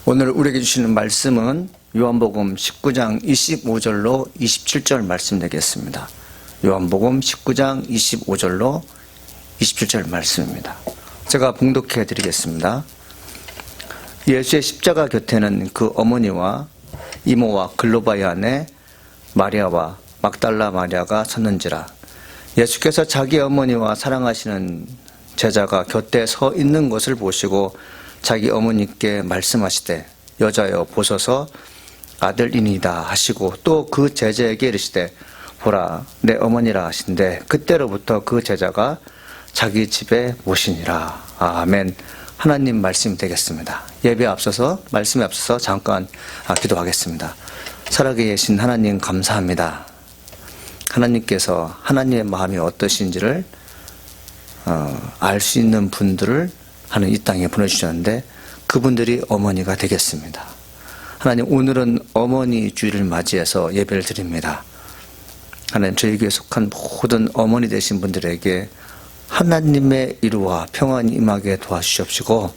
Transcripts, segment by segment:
오늘 우리에게 주시는 말씀은 요한복음 19장 25절로 27절 말씀 되겠습니다. 요한복음 19장 25절로 27절 말씀입니다. 제가 봉독해 드리겠습니다. 예수의 십자가 곁에는 그 어머니와 이모와 글로바의 아내 마리아와 막달라 마리아가 섰는지라. 예수께서 자기 어머니와 사랑하시는 제자가 곁에 서 있는 것을 보시고 자기 어머니께 말씀하시되 여자여 보소서 아들이니이다 하시고 또 그 제자에게 이르시되 보라 내 어머니라 하신대 그때로부터 그 제자가 자기 집에 모시니라. 아멘. 하나님 말씀이 되겠습니다. 예배에 앞서서 말씀에 앞서서 잠깐 기도하겠습니다. 살아계 계신 하나님 감사합니다. 하나님께서 하나님의 마음이 어떠신지를 알 수 있는 분들을 하는 이 땅에 보내주셨는데 그분들이 어머니가 되겠습니다. 하나님 오늘은 어머니 주일을 맞이해서 예배를 드립니다. 하나님 저희 교회에 속한 모든 어머니 되신 분들에게 하나님의 이루와 평안이 임하게 도와주시옵시고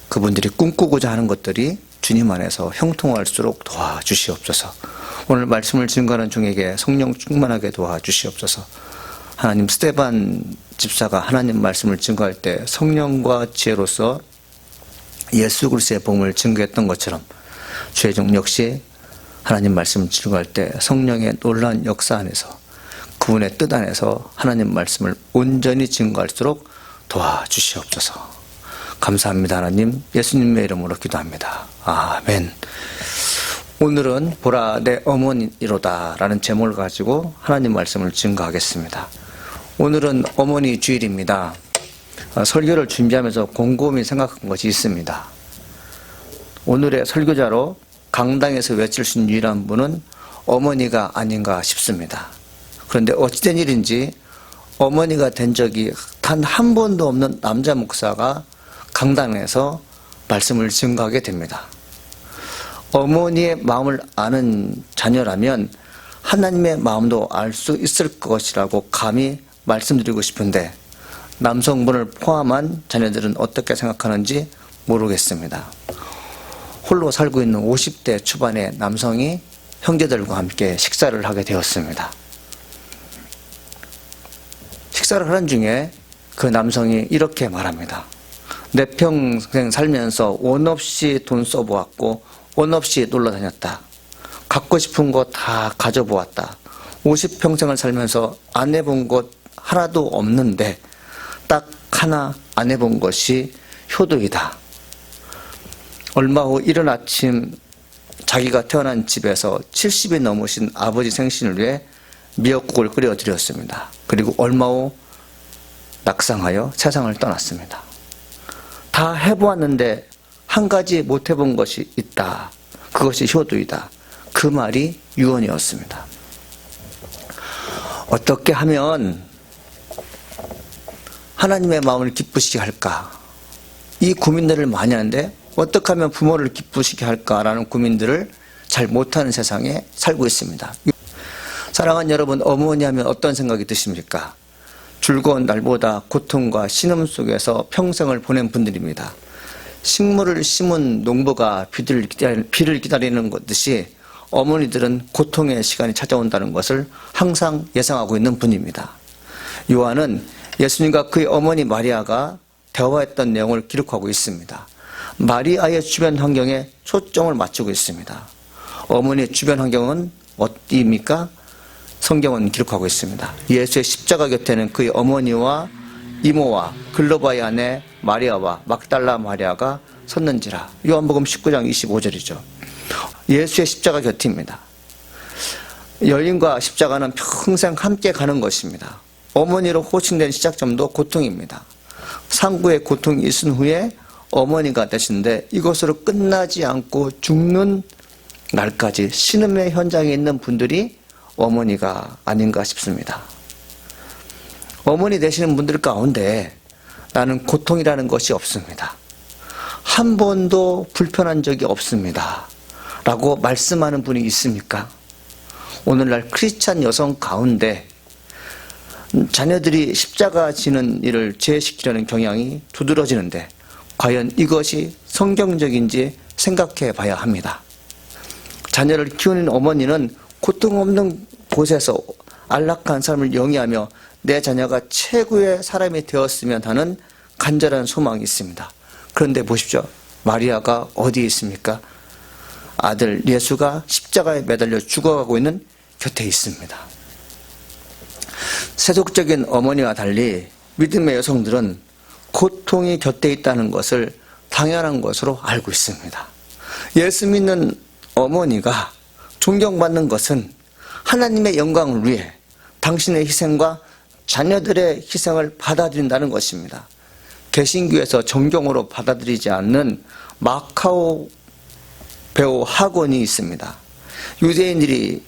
그분들이 꿈꾸고자 하는 것들이 주님 안에서 형통할수록 도와주시옵소서. 오늘 말씀을 증거하는 중에게 성령 충만하게 도와주시옵소서. 하나님 스데반 집사가 하나님 말씀을 증거할 때 성령과 지혜로서 예수 그리스도의 복음을 증거했던 것처럼 주의 종 역시 하나님 말씀을 증거할 때 성령의 놀라운 역사 안에서 그분의 뜻 안에서 하나님 말씀을 온전히 증거할수록 도와주시옵소서. 감사합니다. 하나님 예수님의 이름으로 기도합니다. 아멘. 오늘은 보라 내 어머니로다 라는 제목을 가지고 하나님 말씀을 증거하겠습니다. 오늘은 어머니 주일입니다. 설교를 준비하면서 곰곰이 생각한 것이 있습니다. 오늘의 설교자로 강당에서 외칠 수 있는 유일한 분은 어머니가 아닌가 싶습니다. 그런데 어찌된 일인지 어머니가 된 적이 단 한 번도 없는 남자 목사가 강당에서 말씀을 증거하게 됩니다. 어머니의 마음을 아는 자녀라면 하나님의 마음도 알 수 있을 것이라고 감히 말씀드리고 싶은데 남성분을 포함한 자녀들은 어떻게 생각하는지 모르겠습니다. 홀로 살고 있는 50대 초반의 남성이 형제들과 함께 식사를 하게 되었습니다. 식사를 하는 중에 그 남성이 이렇게 말합니다. 내 평생 살면서 원 없이 돈 써보았고 원 없이 놀러 다녔다. 갖고 싶은 거 다 가져보았다. 50평생을 살면서 안 해본 것 하나도 없는데 딱 하나 안 해본 것이 효도이다. 얼마 후 이른 아침 자기가 태어난 집에서 70이 넘으신 아버지 생신을 위해 미역국을 끓여드렸습니다. 그리고 얼마 후 낙상하여 세상을 떠났습니다. 다 해보았는데 한 가지 못 해본 것이 있다. 그것이 효도이다. 그 말이 유언이었습니다. 어떻게 하면 하나님의 마음을 기쁘시게 할까? 이 고민들을 많이 하는데 어떻게 하면 부모를 기쁘시게 할까라는 고민들을 잘 못하는 세상에 살고 있습니다. 사랑하는 여러분, 어머니 하면 어떤 생각이 드십니까? 즐거운 날보다 고통과 신음 속에서 평생을 보낸 분들입니다. 식물을 심은 농부가 비를 기다리는 듯이 어머니들은 고통의 시간이 찾아온다는 것을 항상 예상하고 있는 분입니다. 요한은 예수님과 그의 어머니 마리아가 대화했던 내용을 기록하고 있습니다. 마리아의 주변 환경에 초점을 맞추고 있습니다. 어머니의 주변 환경은 어디입니까? 성경은 기록하고 있습니다. 예수의 십자가 곁에는 그의 어머니와 이모와 글로바의 아내 마리아와 막달라 마리아가 섰는지라. 요한복음 19장 25절이죠. 예수의 십자가 곁입니다. 열림과 십자가는 평생 함께 가는 것입니다. 어머니로 호칭된 시작점도 고통입니다. 상부의 고통이 있은 후에 어머니가 되시는데 이것으로 끝나지 않고 죽는 날까지 신음의 현장에 있는 분들이 어머니가 아닌가 싶습니다. 어머니 되시는 분들 가운데 나는 고통이라는 것이 없습니다. 한 번도 불편한 적이 없습니다. 라고 말씀하는 분이 있습니까? 오늘날 크리스찬 여성 가운데 자녀들이 십자가 지는 일을 제시키려는 경향이 두드러지는데 과연 이것이 성경적인지 생각해 봐야 합니다. 자녀를 키우는 어머니는 고통 없는 곳에서 안락한 삶을 영위하며 내 자녀가 최고의 사람이 되었으면 하는 간절한 소망이 있습니다. 그런데 보십시오. 마리아가 어디에 있습니까? 아들 예수가 십자가에 매달려 죽어가고 있는 곁에 있습니다. 세속적인 어머니와 달리 믿음의 여성들은 고통이 곁에 있다는 것을 당연한 것으로 알고 있습니다. 예수 믿는 어머니가 존경받는 것은 하나님의 영광을 위해 당신의 희생과 자녀들의 희생을 받아들인다는 것입니다. 개신교에서 정경으로 받아들이지 않는 마카오 배우 학원이 있습니다. 유대인들이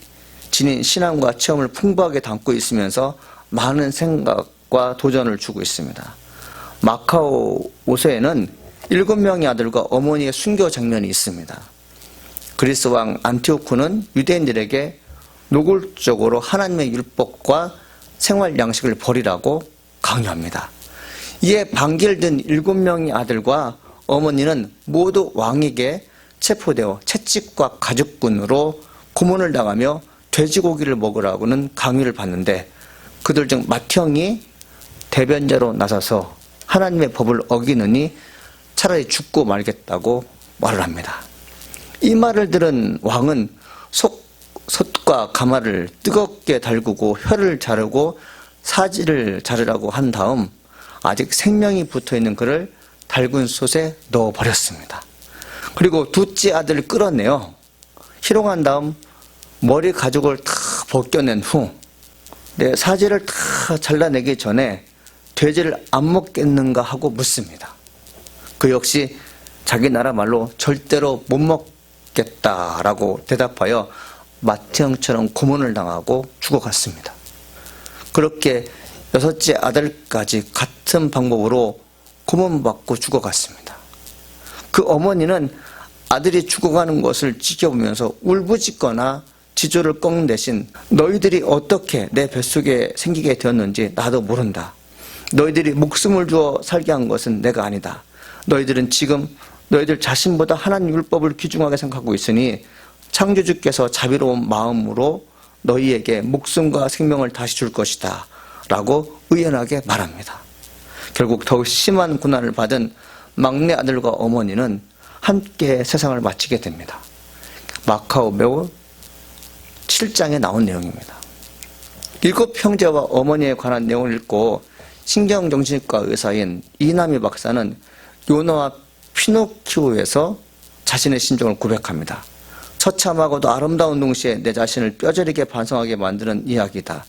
지닌 신앙과 체험을 풍부하게 담고 있으면서 많은 생각과 도전을 주고 있습니다. 마카오 오서에는 7명의 아들과 어머니의 순교 장면이 있습니다. 그리스 왕 안티오쿠는 유대인들에게 노골적으로 하나님의 율법과 생활 양식을 버리라고 강요합니다. 이에 반길든 7명의 아들과 어머니는 모두 왕에게 체포되어 채찍과 가죽군으로 고문을 당하며 돼지고기를 먹으라고는 강요를 받는데 그들 중 맏형이 대변자로 나서서 하나님의 법을 어기느니 차라리 죽고 말겠다고 말을 합니다. 이 말을 들은 왕은 솥과 가마를 뜨겁게 달구고 혀를 자르고 사지를 자르라고 한 다음 아직 생명이 붙어있는 그를 달군 솥에 넣어버렸습니다. 그리고 둘째 아들을 끌어내어 희롱한 다음 머리 가죽을 다 벗겨낸 후 사지를 다 잘라내기 전에 돼지를 안 먹겠는가 하고 묻습니다. 그 역시 자기 나라 말로 절대로 못 먹겠다라고 대답하여 맏형처럼 고문을 당하고 죽어갔습니다. 그렇게 6째 아들까지 같은 방법으로 고문받고 죽어갔습니다. 그 어머니는 아들이 죽어가는 것을 지켜보면서 울부짖거나 지조를 꺾는 대신 너희들이 어떻게 내 뱃속에 생기게 되었는지 나도 모른다. 너희들이 목숨을 주어 살게 한 것은 내가 아니다. 너희들은 지금 너희들 자신보다 하나님 율법을 귀중하게 생각하고 있으니 창조주께서 자비로운 마음으로 너희에게 목숨과 생명을 다시 줄 것이다 라고 의연하게 말합니다. 결국 더욱 심한 고난을 받은 막내 아들과 어머니는 함께 세상을 마치게 됩니다. 마카오 배우 7장에 나온 내용입니다. 7 형제와 어머니에 관한 내용을 읽고 신경정신과 의사인 이나미 박사는 요나와 피노키오에서 자신의 심정을 고백합니다. 처참하고도 아름다운 동시에 내 자신을 뼈저리게 반성하게 만드는 이야기다.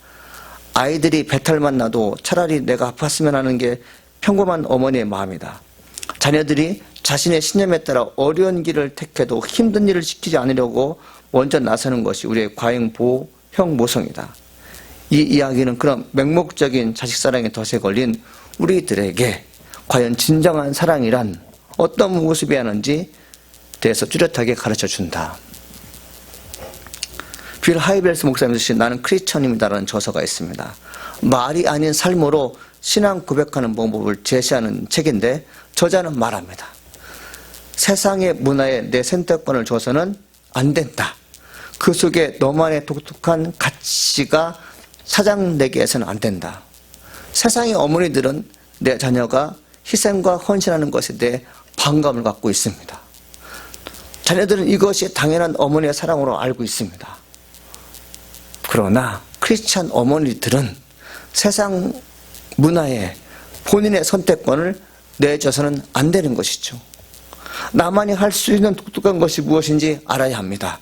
아이들이 배탈만 나도 차라리 내가 아팠으면 하는 게 평범한 어머니의 마음이다. 자녀들이 자신의 신념에 따라 어려운 길을 택해도 힘든 일을 시키지 않으려고 먼저 나서는 것이 우리의 과잉보호형 모성이다. 이 이야기는 그런 맹목적인 자식사랑에 덫에 걸린 우리들에게 과연 진정한 사랑이란 어떤 모습이어야 하는지 대해서 뚜렷하게 가르쳐준다. 빌 하이벨스 목사님 쓰신 나는 크리스천입니다라는 저서가 있습니다. 말이 아닌 삶으로 신앙 고백하는 방법을 제시하는 책인데 저자는 말합니다. 세상의 문화에 내 선택권을 줘서는 안 된다. 그 속에 너만의 독특한 가치가 사장되게 해서는 안 된다. 세상의 어머니들은 내 자녀가 희생과 헌신하는 것에 대해 반감을 갖고 있습니다. 자녀들은 이것이 당연한 어머니의 사랑으로 알고 있습니다. 그러나 크리스찬 어머니들은 세상 문화에 본인의 선택권을 내줘서는 안 되는 것이죠. 나만이 할 수 있는 독특한 것이 무엇인지 알아야 합니다.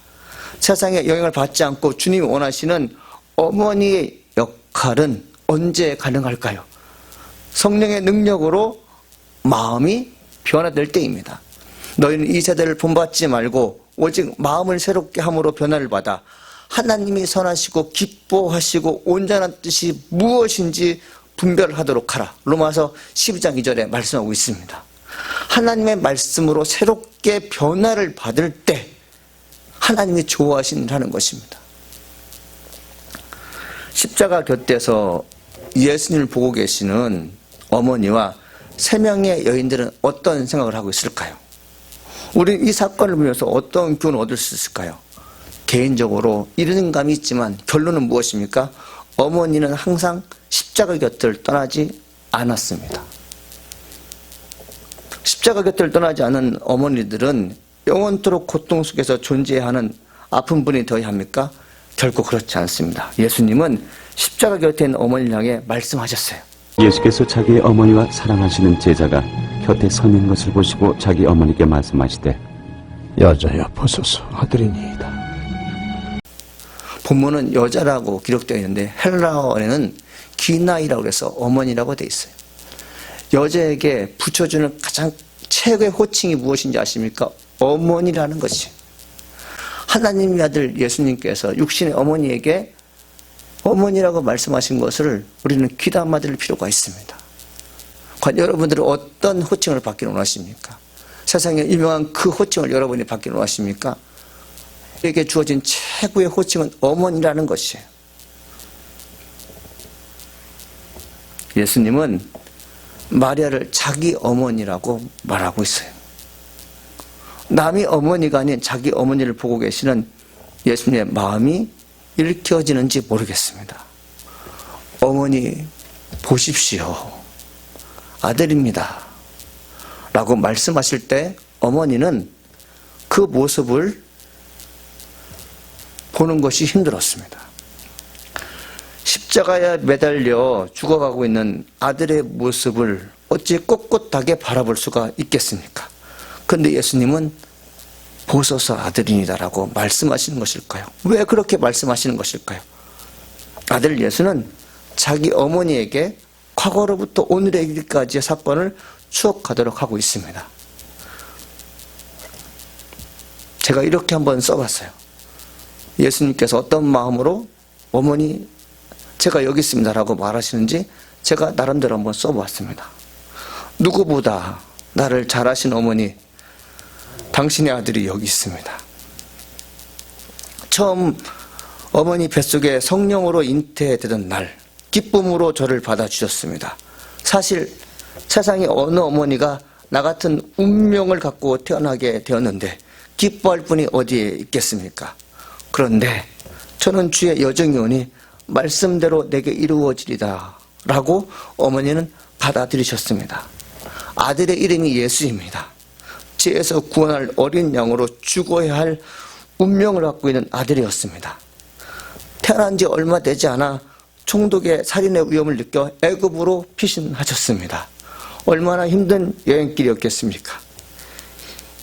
세상에 영향을 받지 않고 주님이 원하시는 어머니의 역할은 언제 가능할까요? 성령의 능력으로 마음이 변화될 때입니다. 너희는 이 세대를 본받지 말고 오직 마음을 새롭게 함으로 변화를 받아 하나님이 선하시고 기뻐하시고 온전한 뜻이 무엇인지 분별하도록 하라. 로마서 12장 2절에 말씀하고 있습니다. 하나님의 말씀으로 새롭게 변화를 받을 때 하나님이 좋아하신다는 것입니다. 십자가 곁에서 예수님을 보고 계시는 어머니와 세 명의 여인들은 어떤 생각을 하고 있을까요? 우리 이 사건을 보면서 어떤 교훈을 얻을 수 있을까요? 개인적으로 이런 감이 있지만 결론은 무엇입니까? 어머니는 항상 십자가 곁을 떠나지 않았습니다. 십자가 곁을 떠나지 않은 어머니들은 영원토록 고통 속에서 존재해야 하는 아픈 분이 되어야 합니까? 결코 그렇지 않습니다. 예수님은 십자가 곁에 있는 어머니를 향해 말씀하셨어요. 예수께서 자기의 어머니와 사랑하시는 제자가 곁에 서 있는 것을 보시고 자기 어머니께 말씀하시되 여자여 보소서 아들이니이다. 본문은 여자라고 기록되어 있는데 헬라어에는 기나이라고 해서 어머니라고 되어 있어요. 여자에게 붙여주는 가장 최고의 호칭이 무엇인지 아십니까? 어머니라는 것이. 하나님의 아들 예수님께서 육신의 어머니에게 어머니라고 말씀하신 것을 우리는 귀담아 들을 필요가 있습니다. 과연 여러분들은 어떤 호칭을 받기를 원하십니까? 세상에 유명한 그 호칭을 여러분이 받기를 원하십니까? 우리에게 주어진 최고의 호칭은 어머니라는 것이에요. 예수님은 마리아를 자기 어머니라고 말하고 있어요. 남이 어머니가 아닌 자기 어머니를 보고 계시는 예수님의 마음이 읽혀지는지 모르겠습니다. 어머니 보십시오. 아들입니다. 라고 말씀하실 때 어머니는 그 모습을 보는 것이 힘들었습니다. 십자가에 매달려 죽어가고 있는 아들의 모습을 어찌 꼿꼿하게 바라볼 수가 있겠습니까? 그런데 예수님은 보소서 아들이니다라고 말씀하시는 것일까요? 왜 그렇게 말씀하시는 것일까요? 아들 예수는 자기 어머니에게 과거로부터 오늘의 일까지의 사건을 추억하도록 하고 있습니다. 제가 이렇게 한번 써봤어요. 예수님께서 어떤 마음으로 어머니 제가 여기 있습니다 라고 말하시는지 제가 나름대로 한번 써보았습니다. 누구보다 나를 잘 아신 어머니, 당신의 아들이 여기 있습니다. 처음 어머니 뱃속에 성령으로 잉태되던 날 기쁨으로 저를 받아주셨습니다. 사실 세상에 어느 어머니가 나 같은 운명을 갖고 태어나게 되었는데 기뻐할 분이 어디에 있겠습니까? 그런데 저는 주의 여정이 오니 말씀대로 내게 이루어지리다 라고 어머니는 받아들이셨습니다. 아들의 이름이 예수입니다. 죄에서 구원할 어린 양으로 죽어야 할 운명을 갖고 있는 아들이었습니다. 태어난 지 얼마 되지 않아 총독의 살인의 위험을 느껴 애굽으로 피신하셨습니다. 얼마나 힘든 여행길이었겠습니까?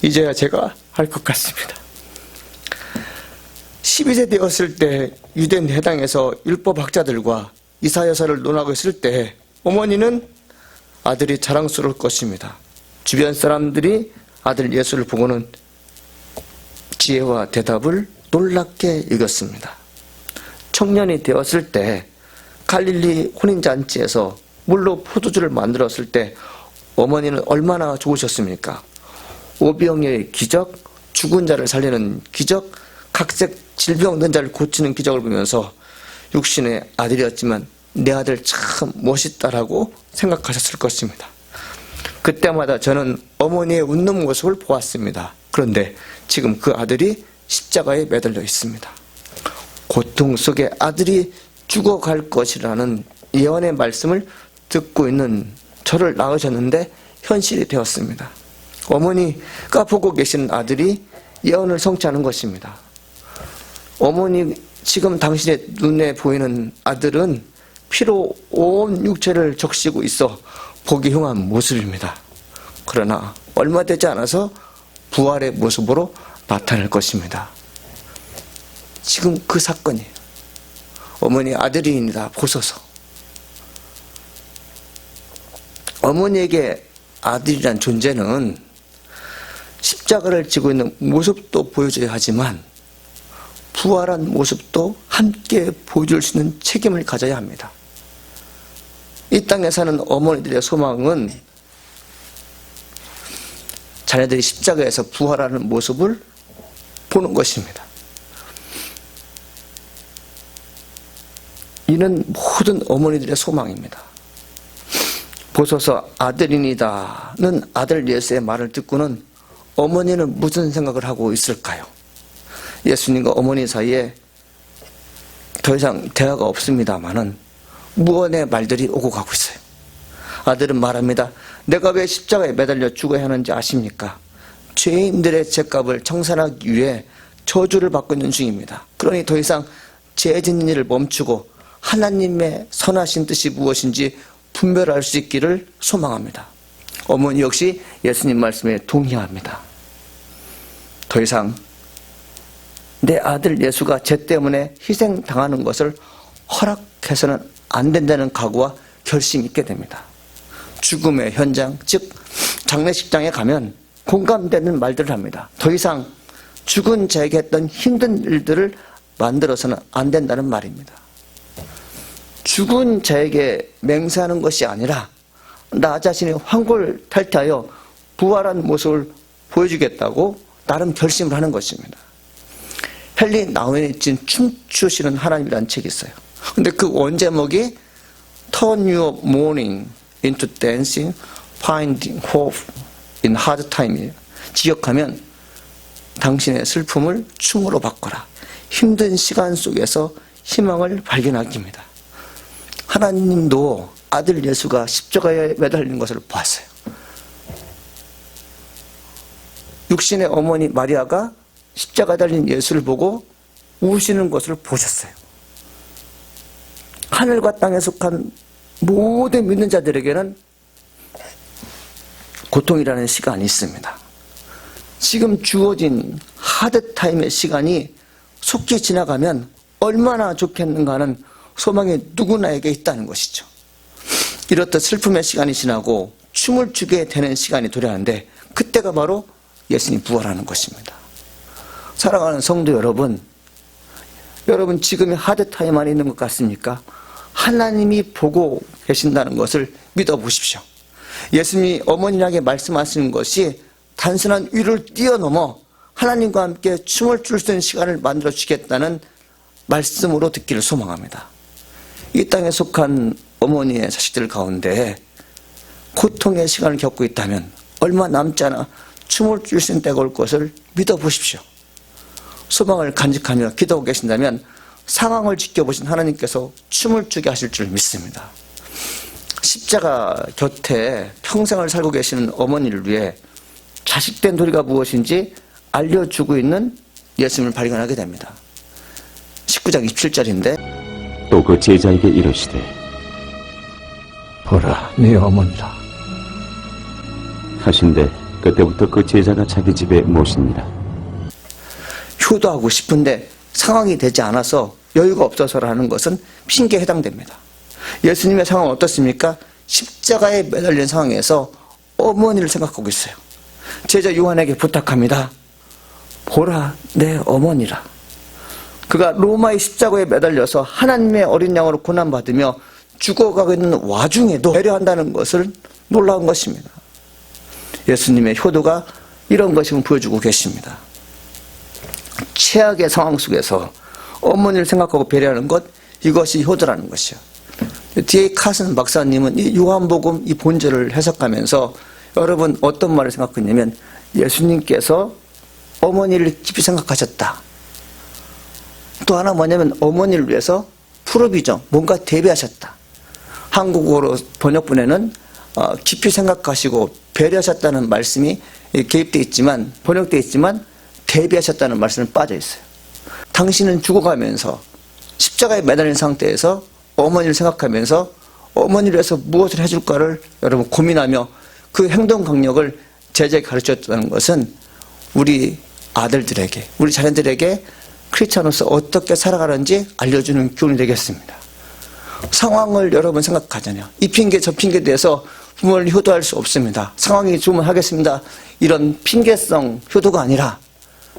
이제야 제가 할 것 같습니다. 12세 되었을 때 유대인 회당에서 율법학자들과 이사야서를 논하고 있을 때 어머니는 아들이 자랑스러울 것입니다. 주변 사람들이 아들 예수를 보고는 지혜와 대답을 놀랍게 여겼습니다. 청년이 되었을 때 갈릴리 혼인잔치에서 물로 포도주를 만들었을 때 어머니는 얼마나 좋으셨습니까? 오병이의 기적, 죽은 자를 살리는 기적, 각색 질병 든 자를 고치는 기적을 보면서 육신의 아들이었지만 내 아들 참 멋있다라고 생각하셨을 것입니다. 그때마다 저는 어머니의 웃는 모습을 보았습니다. 그런데 지금 그 아들이 십자가에 매달려 있습니다. 고통 속에 아들이 죽어갈 것이라는 예언의 말씀을 듣고 있는 저를 낳으셨는데 현실이 되었습니다. 어머니가 보고 계시는 아들이 예언을 성취하는 것입니다. 어머니 지금 당신의 눈에 보이는 아들은 피로 온 육체를 적시고 있어 보기 흉한 모습입니다. 그러나 얼마 되지 않아서 부활의 모습으로 나타날 것입니다. 지금 그 사건이에요. 어머니 아들이니다 보소서. 어머니에게 아들이란 존재는 십자가를 지고 있는 모습도 보여줘야 하지만 부활한 모습도 함께 보여줄 수 있는 책임을 가져야 합니다. 이 땅에 사는 어머니들의 소망은 자녀들이 십자가에서 부활하는 모습을 보는 것입니다. 이는 모든 어머니들의 소망입니다. 보소서 아들이니다는 아들 예수의 말을 듣고는 어머니는 무슨 생각을 하고 있을까요? 예수님과 어머니 사이에 더 이상 대화가 없습니다마는 무언의 말들이 오고 가고 있어요. 아들은 말합니다. 내가 왜 십자가에 매달려 죽어야 하는지 아십니까? 죄인들의 죄값을 청산하기 위해 저주를 받고 있는 중입니다. 그러니 더 이상 죄 짓는 일을 멈추고 하나님의 선하신 뜻이 무엇인지 분별할 수 있기를 소망합니다. 어머니 역시 예수님 말씀에 동의합니다. 더 이상 내 아들 예수가 죄 때문에 희생당하는 것을 허락해서는 안 된다는 각오와 결심이 있게 됩니다. 죽음의 현장, 즉 장례식장에 가면 공감되는 말들을 합니다. 더 이상 죽은 자에게 했던 힘든 일들을 만들어서는 안 된다는 말입니다. 죽은 자에게 맹세하는 것이 아니라 나 자신이 환골탈태하여 부활한 모습을 보여주겠다고 나름 결심을 하는 것입니다. 헨리 나우엔이 진 춤추시는 하나님이라는 책이 있어요. 근데 그 원제목이 Turn your mourning into dancing, finding hope in hard time이에요. 지역하면 당신의 슬픔을 춤으로 바꿔라. 힘든 시간 속에서 희망을 발견하기입니다. 하나님도 아들 예수가 십자가에 매달리는 것을 보았어요. 육신의 어머니 마리아가 십자가에 달린 예수를 보고 우시는 것을 보셨어요. 하늘과 땅에 속한 모든 믿는 자들에게는 고통이라는 시간이 있습니다. 지금 주어진 하드타임의 시간이 속히 지나가면 얼마나 좋겠는가 하는 소망이 누구나에게 있다는 것이죠. 이렇듯 슬픔의 시간이 지나고 춤을 추게 되는 시간이 도래하는데 그때가 바로 예수님이 부활하는 것입니다. 사랑하는 성도 여러분, 여러분 지금의 하드타임 안에 있는 것 같습니까? 하나님이 보고 계신다는 것을 믿어보십시오. 예수님이 어머니에게 말씀하시는 것이 단순한 위를 뛰어넘어 하나님과 함께 춤을 출 수 있는 시간을 만들어 주겠다는 말씀으로 듣기를 소망합니다. 이 땅에 속한 어머니의 자식들 가운데 고통의 시간을 겪고 있다면 얼마 남지 않아 춤을 출 수 있는 때가 올 것을 믿어보십시오. 소망을 간직하며 기도하고 계신다면 상황을 지켜보신 하나님께서 춤을 추게 하실 줄 믿습니다. 십자가 곁에 평생을 살고 계시는 어머니를 위해 자식된 도리가 무엇인지 알려주고 있는 예수님을 발견하게 됩니다. 19장 27절인데 또 그 제자에게 이르시되 보라, 네 어머니라. 하신대 그때부터 그 제자가 자기 집에 모십니다. 효도하고 싶은데 상황이 되지 않아서 여유가 없어서라는 것은 핑계에 해당됩니다. 예수님의 상황은 어떻습니까? 십자가에 매달린 상황에서 어머니를 생각하고 있어요. 제자 요한에게 부탁합니다. 보라, 내 어머니라. 그가 로마의 십자가에 매달려서 하나님의 어린 양으로 고난받으며 죽어가고 있는 와중에도 배려한다는 것을 놀라운 것입니다. 예수님의 효도가 이런 것임을 보여주고 계십니다. 최악의 상황 속에서 어머니를 생각하고 배려하는 것, 이것이 효도라는 것이요. D.A. 카슨 박사님은 이 요한복음 이 본절을 해석하면서 여러분 어떤 말을 생각했냐면 예수님께서 어머니를 깊이 생각하셨다. 또 하나 뭐냐면 어머니를 위해서 프로비전, 뭔가 대비하셨다. 한국어로 번역본에는 깊이 생각하시고 배려하셨다는 말씀이 개입되어 있지만, 번역되어 있지만 대비하셨다는 말씀은 빠져 있어요. 당신은 죽어가면서 십자가에 매달린 상태에서 어머니를 생각하면서 어머니를 위해서 무엇을 해줄까를 여러분 고민하며 그 행동 강력을 제자에게 가르쳤다는 것은 우리 아들들에게, 우리 자녀들에게 크리스찬으로서 어떻게 살아가는지 알려주는 교훈이 되겠습니다. 상황을 여러분 생각하잖아요. 이 핑계 저 핑계에 대해서 부모를 효도할 수 없습니다. 상황이 좋으면 하겠습니다. 이런 핑계성 효도가 아니라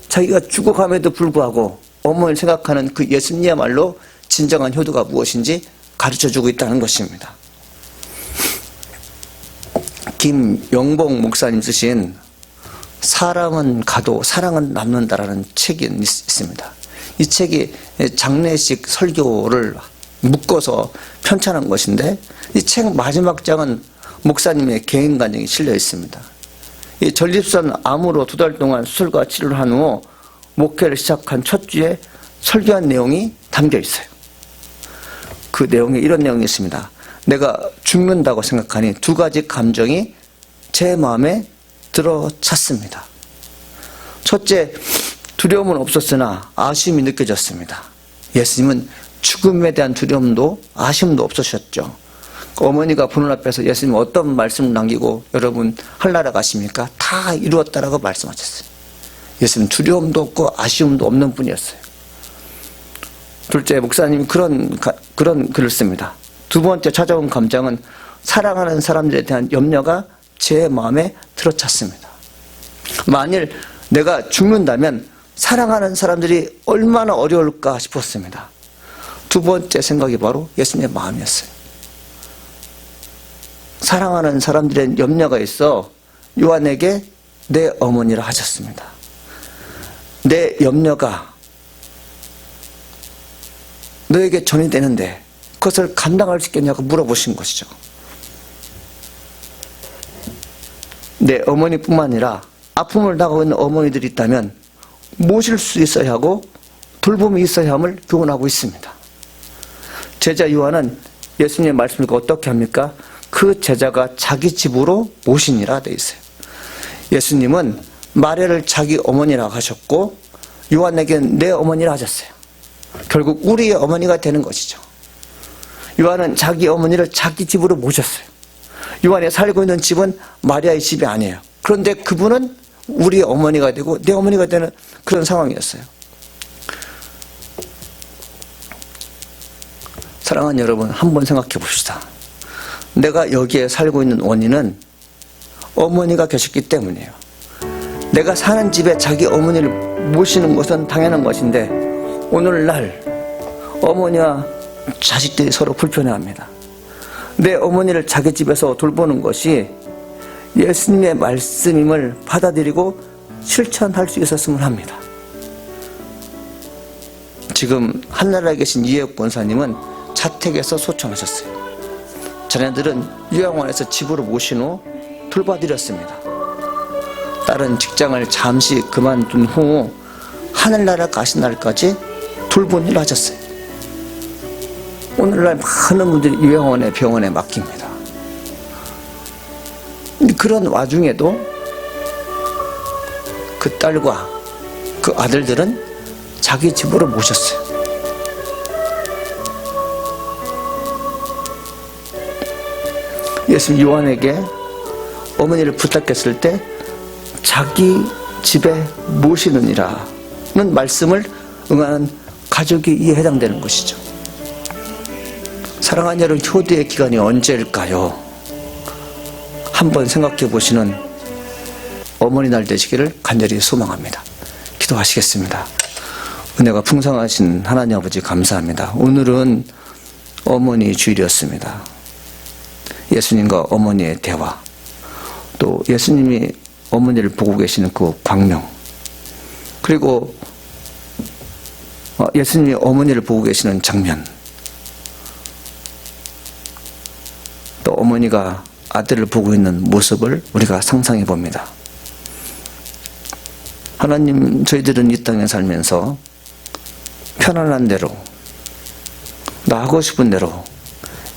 자기가 죽어감에도 불구하고 어머니를 생각하는 그 예수님이야말로 진정한 효도가 무엇인지 가르쳐주고 있다는 것입니다. 김영봉 목사님 쓰신 사람은 가도 사랑은 남는다라는 책이 있습니다. 이 책이 장례식 설교를 묶어서 편찬한 것인데 이 책 마지막 장은 목사님의 개인 간증이 실려 있습니다. 이 전립선 암으로 2달 동안 수술과 치료를 한 후 목회를 시작한 첫 주에 설교한 내용이 담겨 있어요. 그 내용에 이런 내용이 있습니다. 내가 죽는다고 생각하니 2가지 감정이 제 마음에 들어찼습니다. 첫째, 두려움은 없었으나 아쉬움이 느껴졌습니다. 예수님은 죽음에 대한 두려움도 아쉬움도 없으셨죠. 어머니가 보는 앞에서 예수님 어떤 말씀을 남기고 여러분 하늘나라 가십니까? 다 이루었다라고 말씀하셨어요. 예수님 두려움도 없고 아쉬움도 없는 분이었어요. 둘째, 목사님이 그런 글을 씁니다. 2번째 찾아온 감정은 사랑하는 사람들에 대한 염려가 제 마음에 들어찼습니다. 만일 내가 죽는다면 사랑하는 사람들이 얼마나 어려울까 싶었습니다. 2번째 생각이 바로 예수님의 마음이었어요. 사랑하는 사람들의 염려가 있어 요한에게 내 어머니라 하셨습니다. 내 염려가 너에게 전이 되는데 그것을 감당할 수 있겠냐고 물어보신 것이죠. 내 어머니뿐만 아니라 아픔을 당하고 있는 어머니들이 있다면 모실 수 있어야 하고 돌봄이 있어야 함을 교훈하고 있습니다. 제자 요한은 예수님의 말씀을 어떻게 합니까? 그 제자가 자기 집으로 모시니라 되어 있어요. 예수님은 마리아를 자기 어머니라고 하셨고 요한에게는 내 어머니라 하셨어요. 결국 우리의 어머니가 되는 것이죠. 요한은 자기 어머니를 자기 집으로 모셨어요. 요한이 살고 있는 집은 마리아의 집이 아니에요. 그런데 그분은 우리의 어머니가 되고 내 어머니가 되는 그런 상황이었어요. 사랑하는 여러분, 한번 생각해 봅시다. 내가 여기에 살고 있는 원인은 어머니가 계셨기 때문이에요. 내가 사는 집에 자기 어머니를 모시는 것은 당연한 것인데 오늘날 어머니와 자식들이 서로 불편해합니다. 내 어머니를 자기 집에서 돌보는 것이 예수님의 말씀임을 받아들이고 실천할 수 있었으면 합니다. 지금 한나라에 계신 이혜욱 권사님은 자택에서 소천하셨어요. 자녀들은 요양원에서 집으로 모신 후 돌봐드렸습니다. 딸은 직장을 잠시 그만둔 후 하늘나라 가신 날까지 돌본 일을 하셨어요. 오늘날 많은 분들이 요양원에 병원에 맡깁니다. 그런 와중에도 그 딸과 그 아들들은 자기 집으로 모셨어요. 예수님 요한에게 어머니를 부탁했을 때 자기 집에 모시느니라는 말씀을 응하는 가족이 이에 해당되는 것이죠. 사랑하는 여러분, 효도의 기간이 언제일까요? 한번 생각해 보시는 어머니 날 되시기를 간절히 소망합니다. 기도하시겠습니다. 은혜가 풍성하신 하나님 아버지 감사합니다. 오늘은 어머니 주일이었습니다. 예수님과 어머니의 대화, 또 예수님이 어머니를 보고 계시는 그 광명, 그리고 예수님이 어머니를 보고 계시는 장면, 또 어머니가 아들을 보고 있는 모습을 우리가 상상해 봅니다. 하나님, 저희들은 이 땅에 살면서 편안한 대로, 나 하고 싶은 대로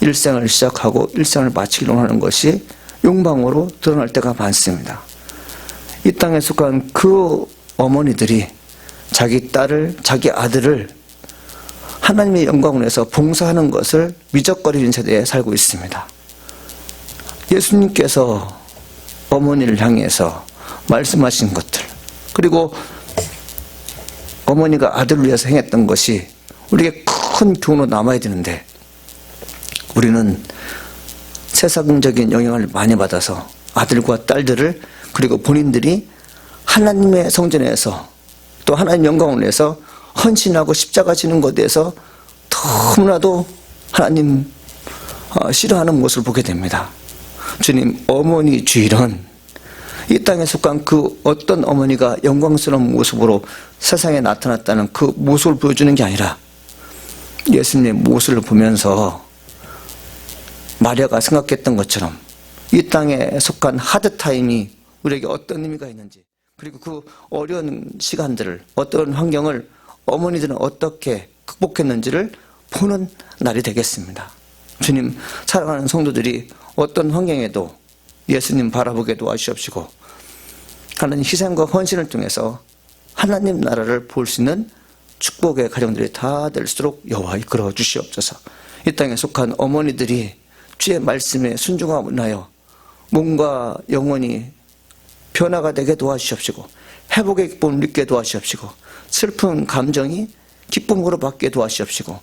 일생을 시작하고 일생을 마치려고 하는 것이 욕망으로 드러날 때가 많습니다. 이 땅에 속한 그 어머니들이 자기 딸을, 자기 아들을 하나님의 영광을 위해서 봉사하는 것을 미적거리는 세대에 살고 있습니다. 예수님께서 어머니를 향해서 말씀하신 것들, 그리고 어머니가 아들을 위해서 행했던 것이 우리에게 큰 교훈으로 남아야 되는데, 우리는 세상적인 영향을 많이 받아서 아들과 딸들을, 그리고 본인들이 하나님의 성전에서 또 하나님 영광을 위해서 헌신하고 십자가 지는 것에 대해서 너무나도 하나님 싫어하는 모습을 보게 됩니다. 주님, 어머니 주일은 이 땅에 속한 그 어떤 어머니가 영광스러운 모습으로 세상에 나타났다는 그 모습을 보여주는 게 아니라 예수님의 모습을 보면서 마리아가 생각했던 것처럼 이 땅에 속한 하드타임이 우리에게 어떤 의미가 있는지, 그리고 그 어려운 시간들을, 어떤 환경을 어머니들은 어떻게 극복했는지를 보는 날이 되겠습니다. 주님, 사랑하는 성도들이 어떤 환경에도 예수님 바라보게 도와주시옵시고, 하나님 희생과 헌신을 통해서 하나님 나라를 볼 수 있는 축복의 가정들이 다 될수록 여호와 이끌어 주시옵소서. 이 땅에 속한 어머니들이 주의 말씀에 순종함으로 인하여 몸과 영혼이 변화가 되게 도와주시옵시고, 회복의 기쁨을 느끼게 도와주시옵시고, 슬픈 감정이 기쁨으로 바뀌게 도와주시옵시고,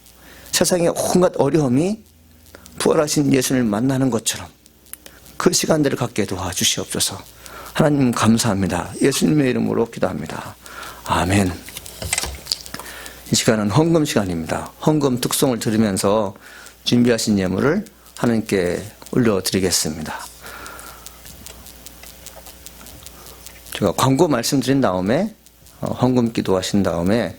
세상의 온갖 어려움이 부활하신 예수님을 만나는 것처럼 그 시간들을 갖게 도와주시옵소서. 하나님 감사합니다. 예수님의 이름으로 기도합니다. 아멘. 이 시간은 헌금 시간입니다. 헌금 특송을 들으면서 준비하신 예물을 하나님께 올려드리겠습니다. 제가 광고 말씀드린 다음에 헌금 기도하신 다음에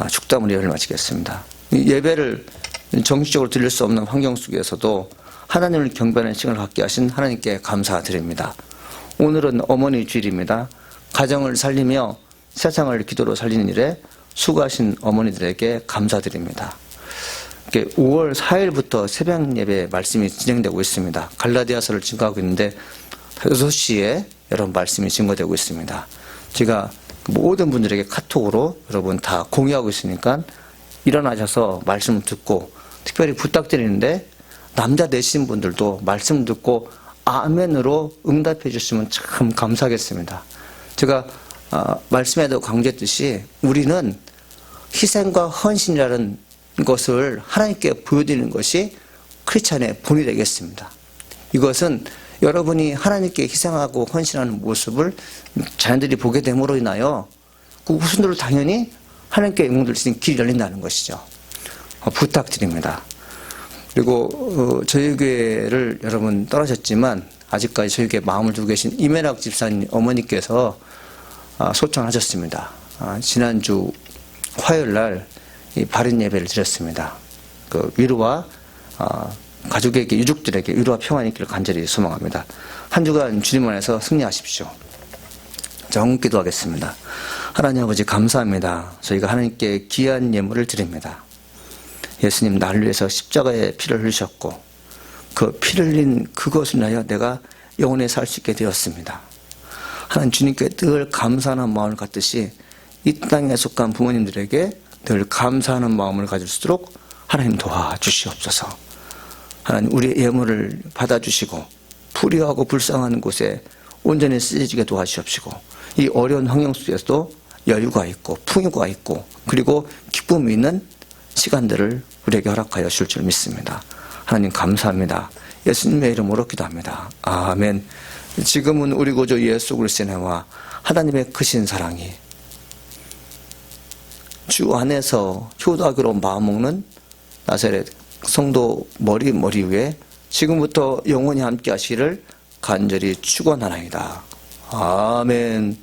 축담을 예배를 마치겠습니다. 이 예배를 정식적으로 드릴 수 없는 환경 속에서도 하나님을 경배하는 시간을 갖게 하신 하나님께 감사드립니다. 오늘은 어머니 주일입니다. 가정을 살리며 세상을 기도로 살리는 일에 수고하신 어머니들에게 감사드립니다. 5월 4일부터 새벽 예배 말씀이 진행되고 있습니다. 갈라디아서를 증거하고 있는데 6시에 여러분 말씀이 증거되고 있습니다. 제가 모든 분들에게 카톡으로 여러분 다 공유하고 있으니까 일어나셔서 말씀을 듣고, 특별히 부탁드리는데 남자 되신 분들도 말씀 듣고 아멘으로 응답해 주시면 참 감사하겠습니다. 제가 말씀에도 강조했듯이 우리는 희생과 헌신이라는 것을 하나님께 보여드리는 것이 크리스찬의 본이 되겠습니다. 이것은 여러분이 하나님께 희생하고 헌신하는 모습을 자녀들이 보게 됨으로 인하여 그 후손들도 당연히 하나님께 영광 돌릴 수 있는 길이 열린다는 것이죠. 부탁드립니다. 그리고 저희 교회를 여러분 떠나셨지만 아직까지 저희 교회에 마음을 두고 계신 이면학 집사님 어머니께서 소청하셨습니다. 지난주 화요일날 바른 예배를 드렸습니다. 그 위로와 가족에게, 유족들에게 위로와 평안이 있기를 간절히 소망합니다. 한 주간 주님 안에서 승리하십시오. 정 기도하겠습니다. 하나님 아버지 감사합니다. 저희가 하나님께 귀한 예물을 드립니다. 예수님 나를 위해서 십자가에 피를 흘리셨고 그 피를 흘린 그것을 인하여 내가 영원히 살 수 있게 되었습니다. 하나님 주님께 늘 감사하는 마음을 갖듯이 이 땅에 속한 부모님들에게 늘 감사하는 마음을 가질수록 하나님 도와주시옵소서. 하나님 우리의 예물을 받아주시고 불의하고 불쌍한 곳에 온전히 쓰여지게 도와주시옵시고, 이 어려운 환경 속에서도 여유가 있고 풍요가 있고 그리고 기쁨이 있는 시간들을 우리에게 허락하여 주실 줄 믿습니다. 하나님 감사합니다. 예수님의 이름으로 기도합니다. 아멘. 지금은 우리 구주 예수 그리스도의 은혜와 하나님의 크신 사랑이 주 안에서 효도하기로 마음먹는 나사렛 성도 머리 위에 지금부터 영원히 함께 하시기를 간절히 축원하나이다. 아멘.